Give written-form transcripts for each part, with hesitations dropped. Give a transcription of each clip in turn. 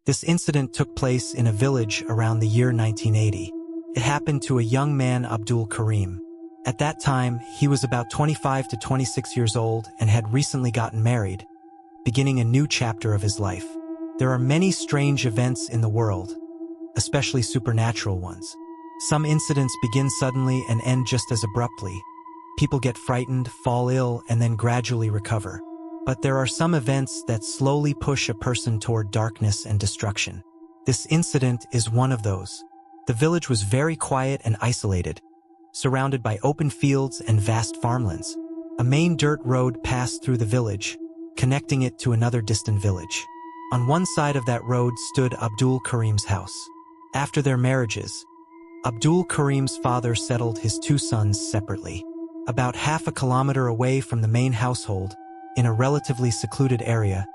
This incident took place in a village around the year 1980. It happened to a young man, Abdul Karim. At that time, he was about 25 to 26 years old and had recently gotten married, beginning a new chapter of his life. There are many strange events in the world, especially supernatural ones. Some incidents begin suddenly and end just as abruptly. People get frightened, fall ill, and then gradually recover. But there are some events that slowly push a person toward darkness and destruction. This incident is one of those. The village was very quiet and isolated, surrounded by open fields and vast farmlands. A main dirt road passed through the village, connecting it to another distant village. On one side of that road stood Abdul Karim's house. After their marriages, Abdul Karim's father settled his two sons separately. About half a kilometer away from the main household, in a relatively secluded area,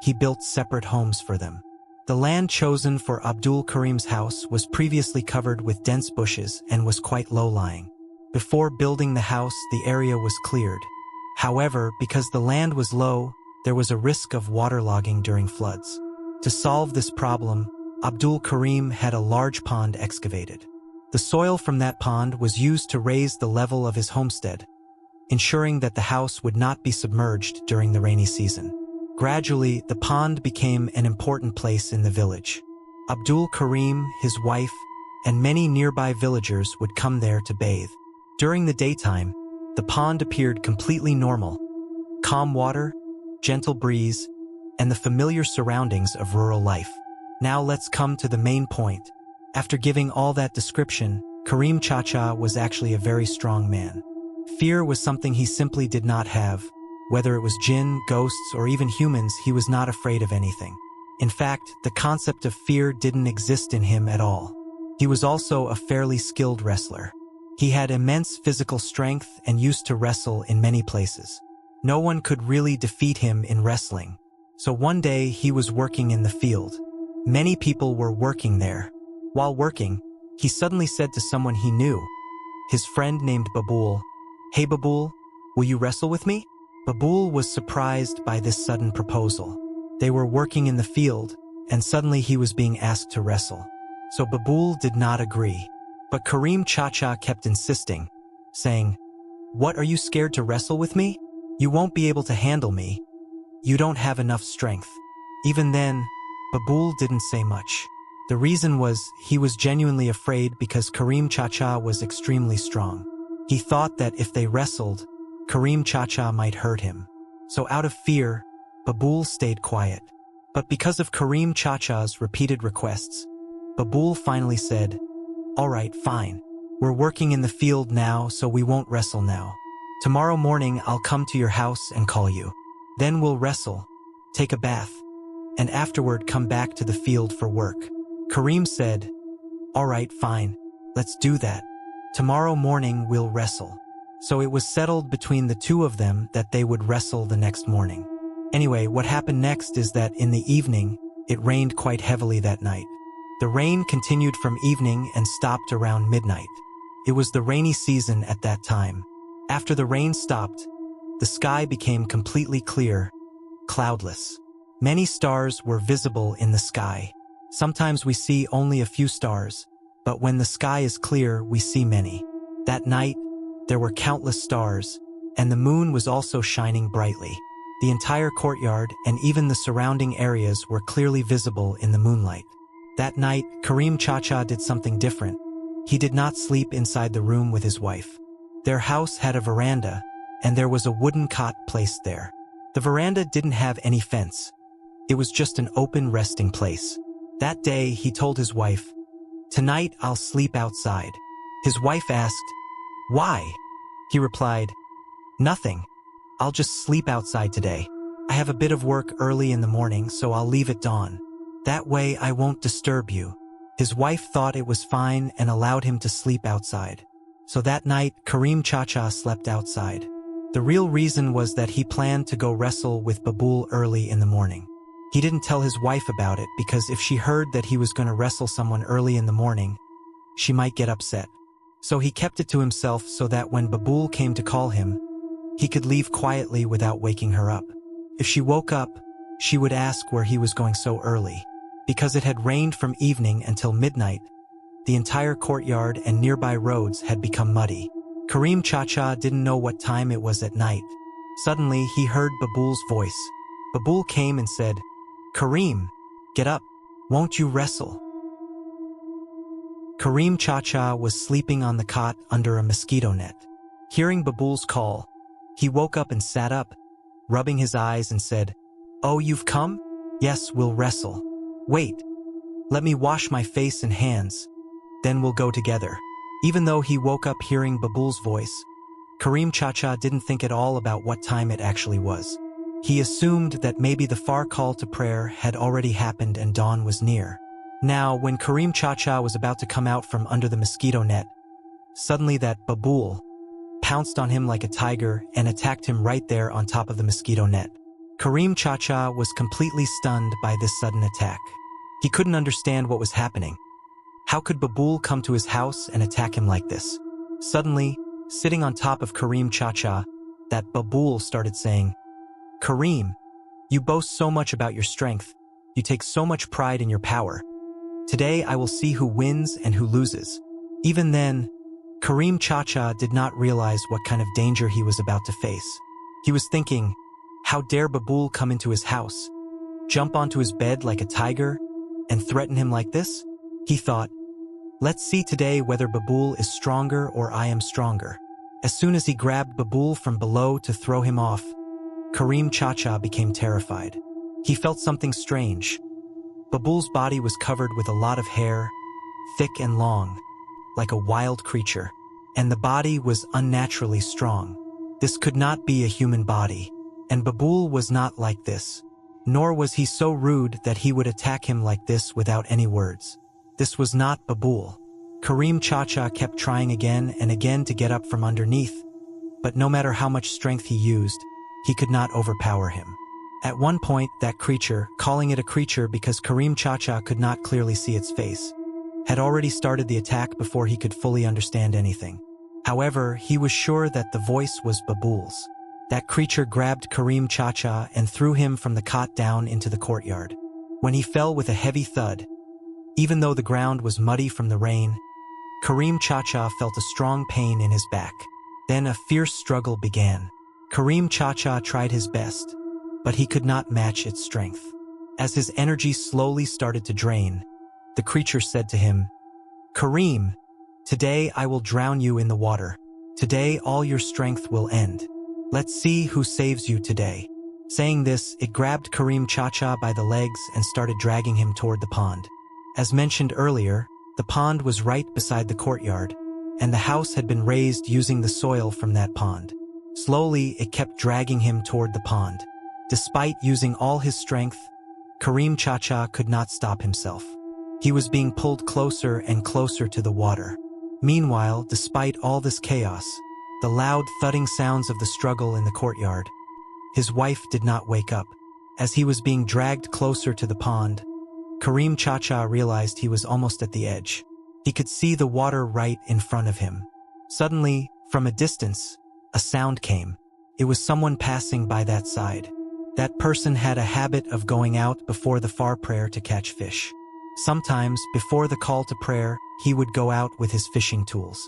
he built separate homes for them. The land chosen for Abdul Karim's house was previously covered with dense bushes and was quite low-lying. Before building the house, the area was cleared. However, because the land was low, there was a risk of waterlogging during floods. To solve this problem, Abdul Karim had a large pond excavated. The soil from that pond was used to raise the level of his homestead, ensuring that the house would not be submerged during the rainy season. Gradually, the pond became an important place in the village. Abdul Karim, his wife, and many nearby villagers would come there to bathe. During the daytime, the pond appeared completely normal. Calm water, gentle breeze, and the familiar surroundings of rural life. Now let's come to the main point. After giving all that description, Karim Chacha was actually a very strong man. Fear was something he simply did not have. Whether it was jinn, ghosts, or even humans, he was not afraid of anything. In fact, the concept of fear didn't exist in him at all. He was also a fairly skilled wrestler. He had immense physical strength and used to wrestle in many places. No one could really defeat him in wrestling. So one day he was working in the field. Many people were working there. While working, he suddenly said to someone he knew, his friend named Babul, "Hey Babul, will you wrestle with me?" Babul was surprised by this sudden proposal. They were working in the field, and suddenly he was being asked to wrestle. So Babul did not agree. But Karim Chacha kept insisting, saying, "What, are you scared to wrestle with me? You won't be able to handle me. You don't have enough strength." Even then, Babul didn't say much. The reason was he was genuinely afraid because Karim Chacha was extremely strong. He thought that if they wrestled, Karim Chacha might hurt him. So out of fear, Babul stayed quiet. But because of Karim Chacha's repeated requests, Babul finally said, "All right, fine. We're working in the field now, so we won't wrestle now. Tomorrow morning I'll come to your house and call you. Then we'll wrestle, take a bath, and afterward come back to the field for work." Karim said, "All right, fine. Let's do that. Tomorrow morning we'll wrestle." So it was settled between the two of them that they would wrestle the next morning. Anyway, what happened next is that in the evening, it rained quite heavily that night. The rain continued from evening and stopped around midnight. It was the rainy season at that time. After the rain stopped, the sky became completely clear, cloudless. Many stars were visible in the sky. Sometimes we see only a few stars, but when the sky is clear, we see many. That night, there were countless stars, and the moon was also shining brightly. The entire courtyard and even the surrounding areas were clearly visible in the moonlight. That night, Karim Chacha did something different. He did not sleep inside the room with his wife. Their house had a veranda, and there was a wooden cot placed there. The veranda didn't have any fence. It was just an open resting place. That day, he told his wife, "Tonight I'll sleep outside." His wife asked, "Why?" He replied, "Nothing. I'll just sleep outside today. I have a bit of work early in the morning, so I'll leave at dawn. That way I won't disturb you." His wife thought it was fine and allowed him to sleep outside. So that night, Karim Chacha slept outside. The real reason was that he planned to go wrestle with Babul early in the morning. He didn't tell his wife about it because if she heard that he was going to wrestle someone early in the morning, she might get upset. So he kept it to himself so that when Babul came to call him, he could leave quietly without waking her up. If she woke up, she would ask where he was going so early. Because it had rained from evening until midnight, the entire courtyard and nearby roads had become muddy. Karim Chacha didn't know what time it was at night. Suddenly, he heard Babul's voice. Babul came and said, "Karim, get up. Won't you wrestle?" Karim Chacha was sleeping on the cot under a mosquito net. Hearing Babul's call, he woke up and sat up, rubbing his eyes and said, "Oh, you've come? Yes, we'll wrestle. Wait, let me wash my face and hands, then we'll go together." Even though he woke up hearing Babul's voice, Karim Chacha didn't think at all about what time it actually was. He assumed that maybe the far call to prayer had already happened and dawn was near. Now, when Karim Chacha was about to come out from under the mosquito net, suddenly that Babul pounced on him like a tiger and attacked him right there on top of the mosquito net. Karim Chacha was completely stunned by this sudden attack. He couldn't understand what was happening. How could Babul come to his house and attack him like this? Suddenly, sitting on top of Karim Chacha, that Babul started saying, "Karim, you boast so much about your strength. You take so much pride in your power. Today I will see who wins and who loses." Even then, Karim Chacha did not realize what kind of danger he was about to face. He was thinking, how dare Babul come into his house, jump onto his bed like a tiger, and threaten him like this? He thought, let's see today whether Babul is stronger or I am stronger. As soon as he grabbed Babul from below to throw him off, Karim Chacha became terrified. He felt something strange. Babul's body was covered with a lot of hair, thick and long, like a wild creature, and the body was unnaturally strong. This could not be a human body, and Babul was not like this, nor was he so rude that he would attack him like this without any words. This was not Babul. Karim Chacha kept trying again and again to get up from underneath, but no matter how much strength he used, he could not overpower him. At one point, that creature, calling it a creature because Karim Chacha could not clearly see its face, had already started the attack before he could fully understand anything. However, he was sure that the voice was Babul's. That creature grabbed Karim Chacha and threw him from the cot down into the courtyard. When he fell with a heavy thud, even though the ground was muddy from the rain, Karim Chacha felt a strong pain in his back. Then a fierce struggle began. Karim Chacha tried his best, but he could not match its strength. As his energy slowly started to drain, the creature said to him, "Karim, today I will drown you in the water. Today all your strength will end. Let's see who saves you today." Saying this, it grabbed Karim Chacha by the legs and started dragging him toward the pond. As mentioned earlier, the pond was right beside the courtyard, and the house had been raised using the soil from that pond. Slowly, it kept dragging him toward the pond. Despite using all his strength, Karim Chacha could not stop himself. He was being pulled closer and closer to the water. Meanwhile, despite all this chaos, the loud thudding sounds of the struggle in the courtyard, his wife did not wake up. As he was being dragged closer to the pond, Karim Chacha realized he was almost at the edge. He could see the water right in front of him. Suddenly, from a distance, a sound came. It was someone passing by that side. That person had a habit of going out before the far prayer to catch fish. Sometimes, before the call to prayer, he would go out with his fishing tools.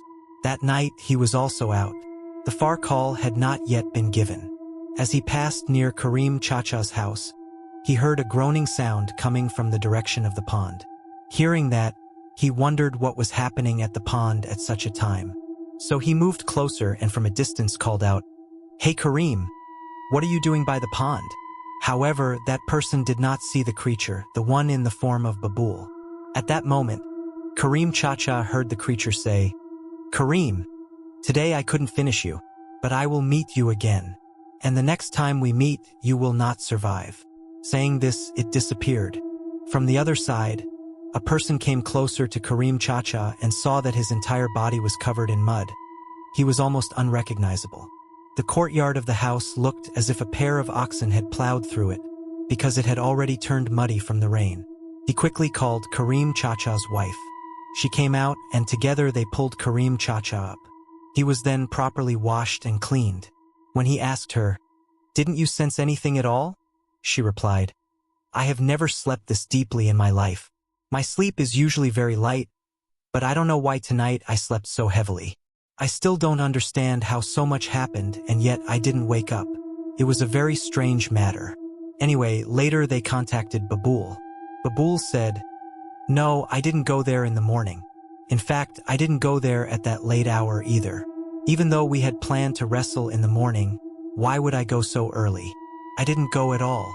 That night, he was also out. The far call had not yet been given. As he passed near Karim Chacha's house, he heard a groaning sound coming from the direction of the pond. Hearing that, he wondered what was happening at the pond at such a time. So he moved closer and from a distance called out, "Hey Karim, what are you doing by the pond?" However, that person did not see the creature, the one in the form of Babul. At that moment, Karim Chacha heard the creature say, "Karim, today I couldn't finish you, but I will meet you again. And the next time we meet, you will not survive." Saying this, it disappeared. From the other side, a person came closer to Karim Chacha and saw that his entire body was covered in mud. He was almost unrecognizable. The courtyard of the house looked as if a pair of oxen had plowed through it, because it had already turned muddy from the rain. He quickly called Karim Chacha's wife. She came out, and together they pulled Karim Chacha up. He was then properly washed and cleaned. When he asked her, "Didn't you sense anything at all?" she replied, I have never slept this deeply in my life. My sleep is usually very light, but I don't know why tonight I slept so heavily. I still don't understand how so much happened, and yet I didn't wake up. It was a very strange matter. Anyway, later they contacted Babul. Babul said, "No, I didn't go there in the morning. In fact, I didn't go there at that late hour either. Even though we had planned to wrestle in the morning, why would I go so early? I didn't go at all."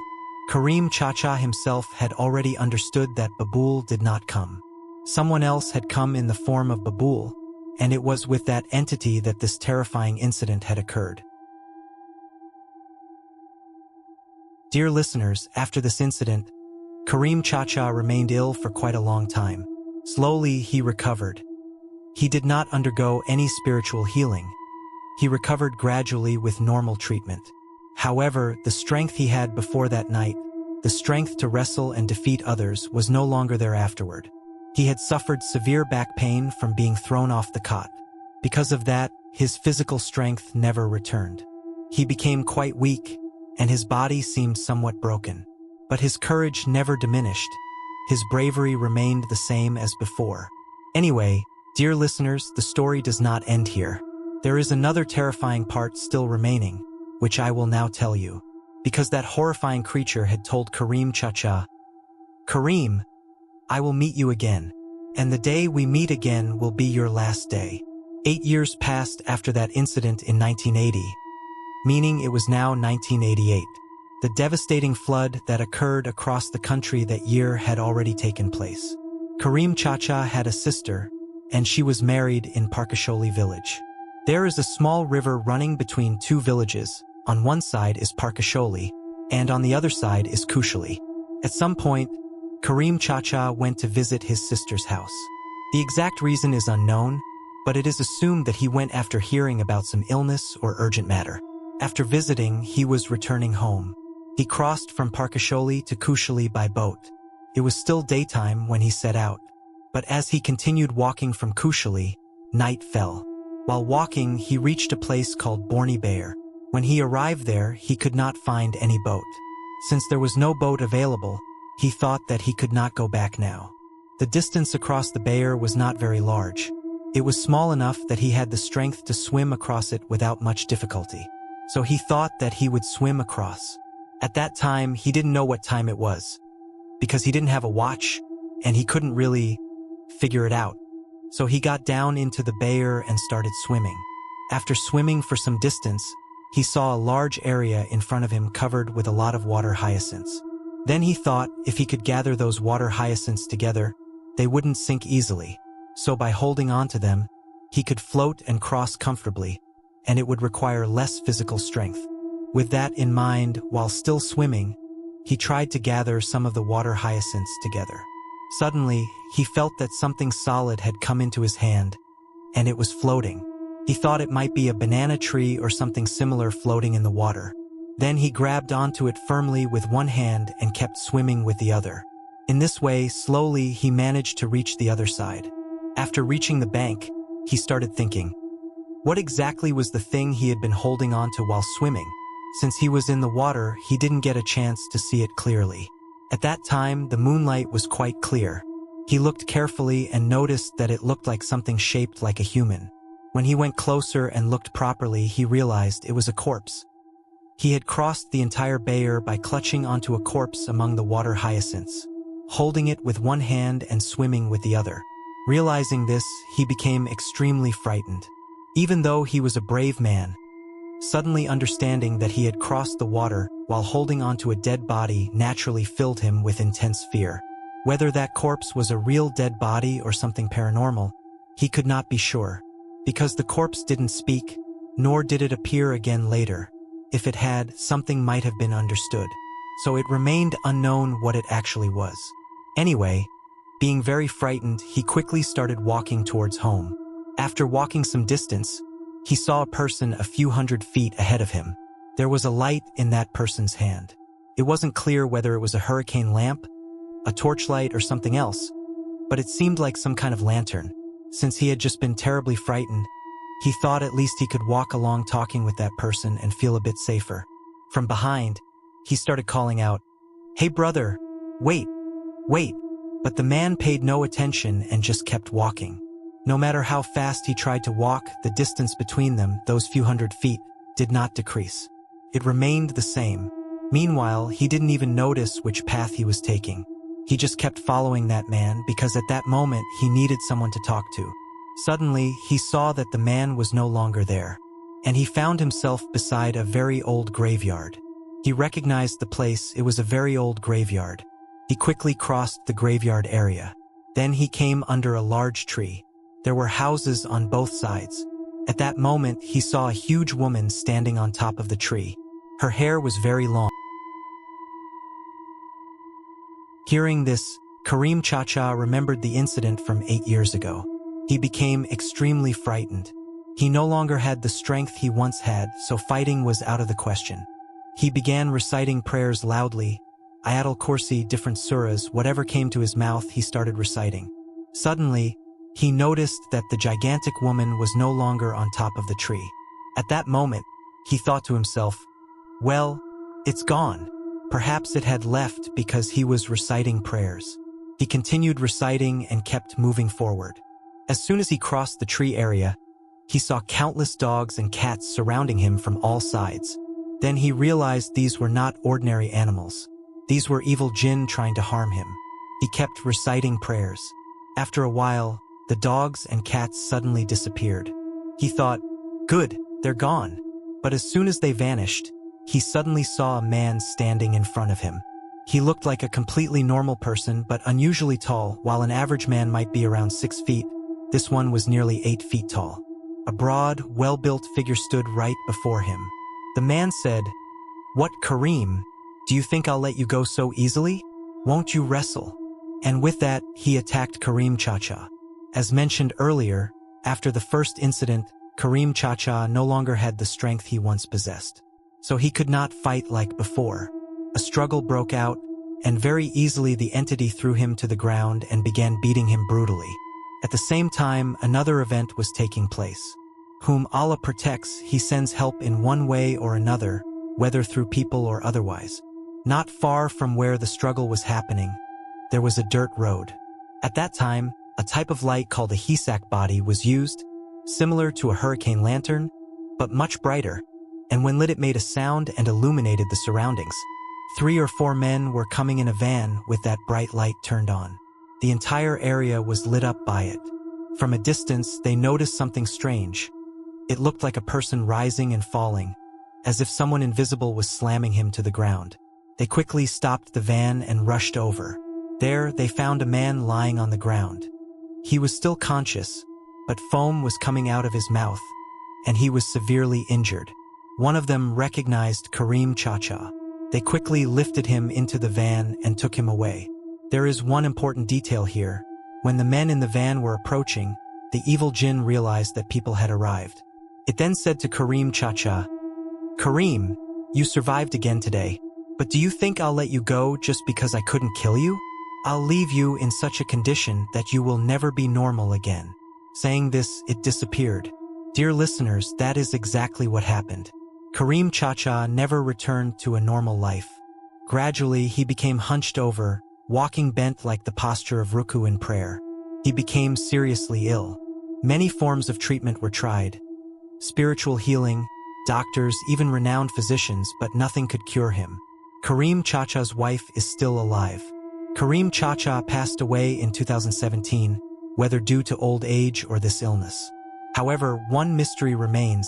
Karim Chacha himself had already understood that Babul did not come. Someone else had come in the form of Babul, and it was with that entity that this terrifying incident had occurred. Dear listeners, after this incident, Karim Chacha remained ill for quite a long time. Slowly, he recovered. He did not undergo any spiritual healing. He recovered gradually with normal treatment. However, the strength he had before that night, the strength to wrestle and defeat others, was no longer there afterward. He had suffered severe back pain from being thrown off the cot. Because of that, his physical strength never returned. He became quite weak, and his body seemed somewhat broken. But his courage never diminished. His bravery remained the same as before. Anyway, dear listeners, the story does not end here. There is another terrifying part still remaining, which I will now tell you. Because that horrifying creature had told Karim Chacha, "Karim, I will meet you again, and the day we meet again will be your last day." 8 years passed after that incident in 1980, meaning it was now 1988. The devastating flood that occurred across the country that year had already taken place. Karim Chacha had a sister, and she was married in Parkasholi village. There is a small river running between two villages. On one side is Parkasholi, and on the other side is Kushali. At some point, Karim Chacha went to visit his sister's house. The exact reason is unknown, but it is assumed that he went after hearing about some illness or urgent matter. After visiting, he was returning home. He crossed from Parkasholi to Kushali by boat. It was still daytime when he set out, but as he continued walking from Kushali, night fell. While walking, he reached a place called Borni Bayer. When he arrived there, he could not find any boat. Since there was no boat available, he thought that he could not go back now. The distance across the Bayer was not very large. It was small enough that he had the strength to swim across it without much difficulty. So he thought that he would swim across. At that time, he didn't know what time it was, because he didn't have a watch, and he couldn't really figure it out. So he got down into the Bayer and started swimming. After swimming for some distance, he saw a large area in front of him covered with a lot of water hyacinths. Then he thought if he could gather those water hyacinths together, they wouldn't sink easily. So by holding on to them, he could float and cross comfortably, and it would require less physical strength. With that in mind, while still swimming, he tried to gather some of the water hyacinths together. Suddenly, he felt that something solid had come into his hand, and it was floating. He thought it might be a banana tree or something similar floating in the water. Then he grabbed onto it firmly with one hand and kept swimming with the other. In this way, slowly, he managed to reach the other side. After reaching the bank, he started thinking, what exactly was the thing he had been holding on to while swimming? Since he was in the water, he didn't get a chance to see it clearly. At that time, the moonlight was quite clear. He looked carefully and noticed that it looked like something shaped like a human. When he went closer and looked properly, he realized it was a corpse. He had crossed the entire Bayer by clutching onto a corpse among the water hyacinths, holding it with one hand and swimming with the other. Realizing this, he became extremely frightened. Even though he was a brave man, suddenly understanding that he had crossed the water while holding onto a dead body naturally filled him with intense fear. Whether that corpse was a real dead body or something paranormal, he could not be sure, because the corpse didn't speak, nor did it appear again later. If it had, something might have been understood. So it remained unknown what it actually was. Anyway, being very frightened, he quickly started walking towards home. After walking some distance, he saw a person a few hundred feet ahead of him. There was a light in that person's hand. It wasn't clear whether it was a hurricane lamp, a torchlight, or something else, but it seemed like some kind of lantern. Since he had just been terribly frightened, he thought at least he could walk along talking with that person and feel a bit safer. From behind, he started calling out, "Hey brother, "Wait, wait." But the man paid no attention and just kept walking. No matter how fast he tried to walk, the distance between them, those few hundred feet, did not decrease. It remained the same. Meanwhile, he didn't even notice which path he was taking. He just kept following that man because at that moment he needed someone to talk to. Suddenly, he saw that the man was no longer there, and he found himself beside a very old graveyard. He recognized the place. It was a very old graveyard. He quickly crossed the graveyard area. Then he came under a large tree. There were houses on both sides. At that moment, he saw a huge woman standing on top of the tree. Her hair was very long. Hearing this, Karim Chacha remembered the incident from 8 years ago. He became extremely frightened. He no longer had the strength he once had, so fighting was out of the question. He began reciting prayers loudly. Ayatul Kursi, different surahs, whatever came to his mouth, he started reciting. Suddenly, he noticed that the gigantic woman was no longer on top of the tree. At that moment, he thought to himself, well, it's gone. Perhaps it had left because he was reciting prayers. He continued reciting and kept moving forward. As soon as he crossed the tree area, he saw countless dogs and cats surrounding him from all sides. Then he realized these were not ordinary animals. These were evil jinn trying to harm him. He kept reciting prayers. After a while, the dogs and cats suddenly disappeared. He thought, good, they're gone. But as soon as they vanished, he suddenly saw a man standing in front of him. He looked like a completely normal person but unusually tall. While an average man might be around 6 feet, this one was nearly 8 feet tall. A broad, well-built figure stood right before him. The man said, "What, Karim? Do you think I'll let you go so easily? Won't you wrestle?" And with that, he attacked Karim Chacha. As mentioned earlier, after the first incident, Karim Chacha no longer had the strength he once possessed. So he could not fight like before. A struggle broke out, and very easily the entity threw him to the ground and began beating him brutally. At the same time, another event was taking place. Whom Allah protects, he sends help in one way or another, whether through people or otherwise. Not far from where the struggle was happening, there was a dirt road. At that time, a type of light called a Hisak body was used, similar to a hurricane lantern, but much brighter, and when lit it made a sound and illuminated the surroundings. 3 or 4 men were coming in a van with that bright light turned on. The entire area was lit up by it. From a distance, they noticed something strange. It looked like a person rising and falling, as if someone invisible was slamming him to the ground. They quickly stopped the van and rushed over. There, they found a man lying on the ground. He was still conscious, but foam was coming out of his mouth, and he was severely injured. One of them recognized Karim Chacha. They quickly lifted him into the van and took him away. There is one important detail here. When the men in the van were approaching, the evil jinn realized that people had arrived. It then said to Karim Chacha, "Karim, you survived again today, but do you think I'll let you go just because I couldn't kill you? I'll leave you in such a condition that you will never be normal again." Saying this, it disappeared. Dear listeners, that is exactly what happened. Karim Chacha never returned to a normal life. Gradually, he became hunched over, walking bent like the posture of ruku in prayer. He became seriously ill. Many forms of treatment were tried. Spiritual healing, doctors, even renowned physicians, but nothing could cure him. Karim Chacha's wife is still alive. Karim Chacha passed away in 2017, whether due to old age or this illness. However, one mystery remains.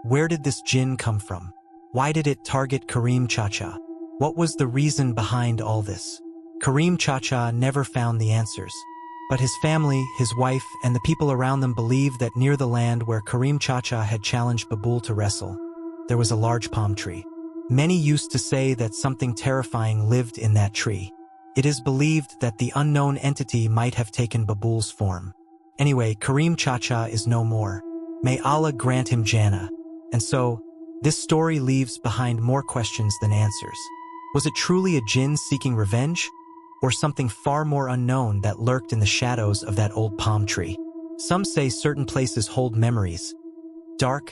Where did this jinn come from? Why did it target Karim Chacha? What was the reason behind all this? Karim Chacha never found the answers. But his family, his wife, and the people around them believed that near the land where Karim Chacha had challenged Babul to wrestle, there was a large palm tree. Many used to say that something terrifying lived in that tree. It is believed that the unknown entity might have taken Babul's form. Anyway, Karim Chacha is no more. May Allah grant him Jannah. And so, this story leaves behind more questions than answers. Was it truly a jinn seeking revenge? Or something far more unknown that lurked in the shadows of that old palm tree? Some say certain places hold memories, dark,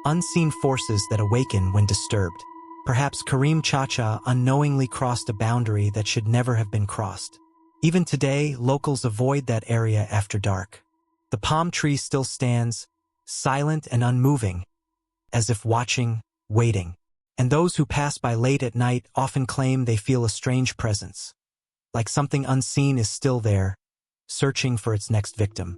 unseen forces that awaken when disturbed. Perhaps Karim Chacha unknowingly crossed a boundary that should never have been crossed. Even today, locals avoid that area after dark. The palm tree still stands, silent and unmoving, as if watching, waiting. And those who pass by late at night often claim they feel a strange presence, like something unseen is still there, searching for its next victim.